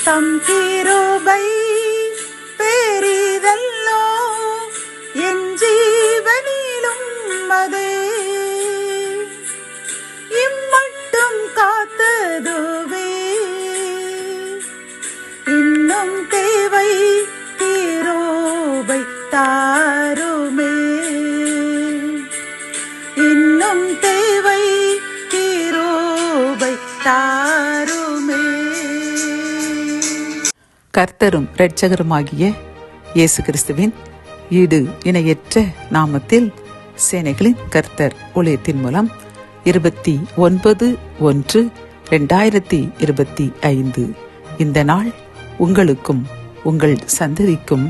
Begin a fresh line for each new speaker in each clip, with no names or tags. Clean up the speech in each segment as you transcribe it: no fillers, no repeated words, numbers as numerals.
தம் கிருபை பெரிதல்லோ என் ஜீவனிலும் அதே இம்மட்டும் காத்ததுவே இன்னும் தேவை கிருபை தாருமே இன்னும் தேவை கிருபை தாருமே.
கர்த்தரும் இரட்சகருமாகிய இயேசு கிறிஸ்துவின் ஈடு இணையற்ற நாமத்தில் சேனைகளின் கர்த்தர் ஊழியத்தின் மூலம் 29/1/2025 இந்த நாள் உங்களுக்கும் உங்கள் சந்ததிக்கும்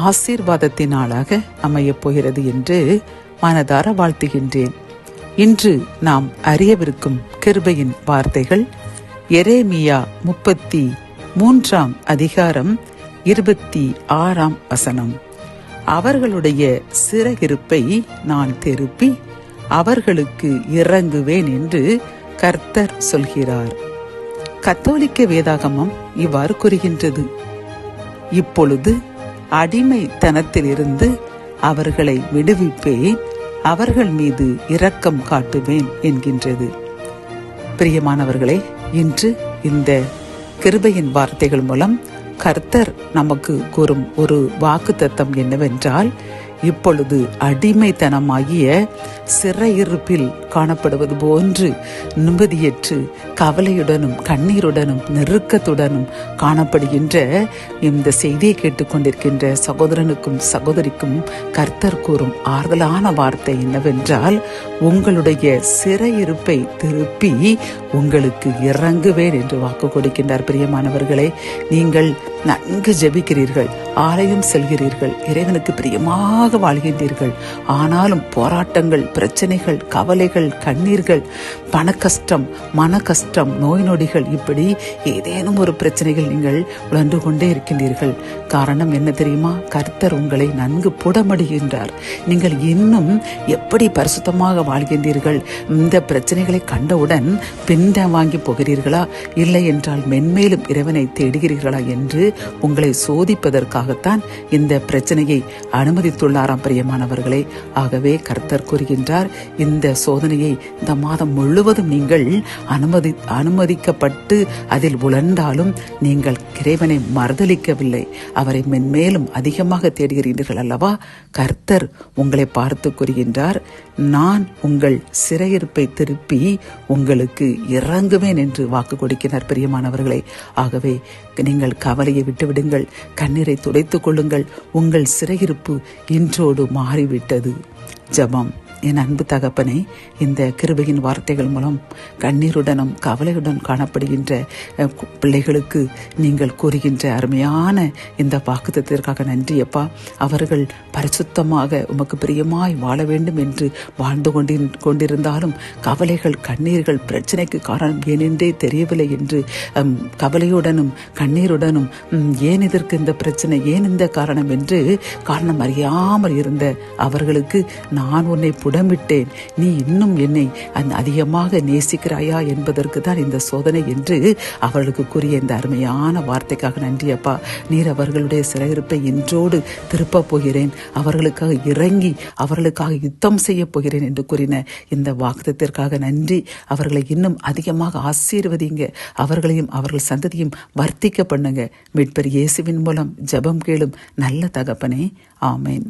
ஆசீர்வாதத்தின் நாளாக அமையப் போகிறது என்று மனதார வாழ்த்துகின்றேன். இன்று நாம் அறியவிருக்கும் கிருபையின் வார்த்தைகள் எரேமியா 33 அதிகாரம் 26 அவர்களுடைய சிறகிருப்பை நான் திருப்பி அவர்களுக்கு இறங்குவேன் என்று கர்த்தர் சொல்கிறார். கத்தோலிக்க வேதாகமம் இவ்வாறு கூறுகின்றது, இப்பொழுது அடிமைத்தனத்திலிருந்து அவர்களை விடுவிப்பேன், அவர்கள் மீது இரக்கம் காட்டுவேன் என்கின்றது. பிரியமானவர்களே, இன்று இந்த கிருபையின் வார்த்தைகள் மூலம் கர்த்தர் நமக்கு கூறும் ஒரு வாக்குத்தத்தம் என்னவென்றால், இப்பொழுது அடிமைத்தனமாகிய சிறையிருப்பில் காணப்படுவது போன்று நிம்மதியற்று கவலையுடனும் கண்ணீருடனும் நெருக்கத்துடனும் காணப்படுகின்ற இந்த செய்தியை கேட்டுக்கொண்டிருக்கின்ற சகோதரனுக்கும் சகோதரிக்கும் கர்த்தர் கூறும் ஆறுதலான வார்த்தை என்னவென்றால், உங்களுடைய சிறையிருப்பை திருப்பி உங்களுக்கு இறங்குவேன் என்று வாக்கு கொடுக்கின்றார். பிரியமானவர்களே, நீங்கள் நன்கு ஜெபிக்கிறீர்கள், ஆலயம் செல்கிறீர்கள், இறைவனுக்கு பிரியமாக வாழ்கின்றீர்கள். ஆனாலும் போராட்டங்கள், பிரச்சனைகள், கவலைகள், கண்ணீர்கள், பண கஷ்டம், மன கஷ்டம், நோய் நொடிகள், இப்படி ஏதேனும் ஒரு பிரச்சனைகள் நீங்கள் உழன்று கொண்டே இருக்கின்றீர்கள். காரணம் என்ன தெரியுமா? கர்த்தர் உங்களை நன்கு புடமடுகின்றார். நீங்கள் இன்னும் எப்படி பரிசுத்தமாக வாழ்கின்றீர்கள்? இந்த பிரச்சனைகளை கண்டவுடன் பின்வாங்கி போகிறீர்களா, இல்லை என்றால் மென்மேலும் இறைவனை தேடுகிறீர்களா என்று உங்களை சோதிப்பதற்காகத்தான் இந்த பிரச்சனையை அனுமதித்துள்ளாராம். பிரியமானவர்களே, ஆகவே கர்த்தர் கூறுகின்றார், இந்த சோதனையை இந்த மாதம் முழுவதும் நீங்கள் அனுமதிக்கப்பட்டு அதில் உழண்டாலும் நீங்கள் இறைவனை மறுதலிக்கவில்லை, அவரை மென்மேலும் அதிகமாக தேடுகிறீர்கள் அல்லவா? கர்த்தர் உங்களை பார்த்து கூறுகின்றார், நான் உங்கள் சிறையிருப்பை திருப்பி உங்களுக்கு இறங்குவேன் என்று வாக்கு கொடுக்கிறார். பிரியமானவர்களே, ஆகவே நீங்கள் கவலையை விட்டுவிடுங்கள், கண்ணீரை துடைத்துக் கொள்ளுங்கள். உங்கள் சிறையிருப்பு இன்றோடு மாறிவிட்டது. ஜெபம். என் அன்பு தகப்பனே, இந்த கிருபையின் வார்த்தைகள் மூலம் கண்ணீருடனும் கவலையுடன் காணப்படுகின்ற பிள்ளைகளுக்கு நீங்கள் கூறுகின்ற அருமையான இந்த வாக்குத்தத்திற்காக நன்றியப்பா. அவர்கள் பரிசுத்தமாக உமக்கு பிரியமாய் வாழ வேண்டும் என்று வாழ்ந்து கொண்டிருந்தாலும் கவலைகள், கண்ணீர்கள், பிரச்சனைக்கு காரணம் ஏனென்றே தெரியவில்லை என்று கவலையுடனும் கண்ணீருடனும் ஏன் இதற்கு இந்த பிரச்சனை, ஏன் இந்த காரணம் என்று காரணம் அறியாமல் இருந்த அவர்களுக்கு நான் உன்னை புடமிட்டேன், நீ இன்னும் என்னை அதிகமாக நேசிக்கிறாயா என்பதற்கு தான் இந்த சோதனை என்று அவர்களுக்கு கூறிய இந்த அருமையான வார்த்தைக்காக நன்றியப்பா. நீர் அவர்களுடைய சிறையிருப்பை இன்றோடு திருப்ப போகிறேன், அவர்களுக்காக இறங்கி அவர்களுக்காக யுத்தம் செய்ய போகிறேன் என்று கூறின இந்த வாக்குத்தத்திற்காக நன்றி. அவர்களை இன்னும் அதிகமாக ஆசீர்வதிங்க, அவர்களையும் அவர்கள் சந்ததியும் வர்த்திக்க பண்ணுங்க. மீட்பர் இயேசுவின் மூலம் ஜெபம் கேளும் நல்ல தகப்பனே, ஆமேன்.